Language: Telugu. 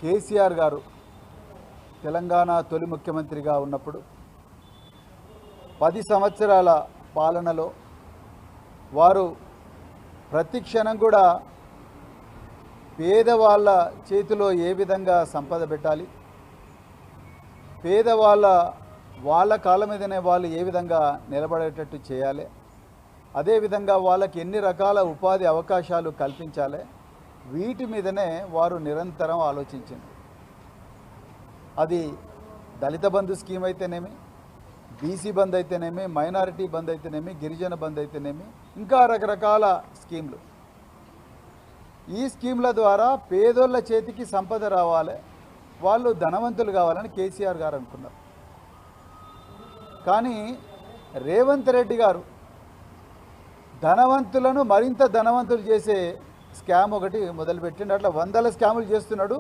కేసీఆర్ గారు తెలంగాణ తొలి ముఖ్యమంత్రిగా ఉన్నప్పుడు 10 సంవత్సరాల పాలనలో వారు ప్రతి క్షణం కూడా పేదవాళ్ళ చేతిలో ఏ విధంగా సంపద పెట్టాలి, వాళ్ళ కాళ్ళ మీదనే వాళ్ళు ఏ విధంగా నిలబడేటట్టు చేయాలి, అదేవిధంగా వాళ్ళకి ఎన్ని రకాల ఉపాధి అవకాశాలు కల్పించాలి, వీటి మీదనే వారు నిరంతరం ఆలోచించింది. అది దళిత బంధు స్కీమ్ అయితేనేమి, బీసీ బంద్ అయితేనేమి, మైనారిటీ బంద్ అయితేనేమి, గిరిజన బంద్ అయితేనేమి, ఇంకా రకరకాల స్కీమ్లు. ఈ స్కీమ్ల ద్వారా పేదోళ్ళ చేతికి సంపద రావాలి, వాళ్ళు ధనవంతులు కావాలని కేసీఆర్ గారు అనుకున్నారు. కానీ రేవంత్ రెడ్డి గారు ధనవంతులను మరింత ధనవంతులు చేసే స్కామ్ ఒకటి మొదలుపెట్టిండు. అట్లా వందల స్కాములు చేస్తున్నాడు.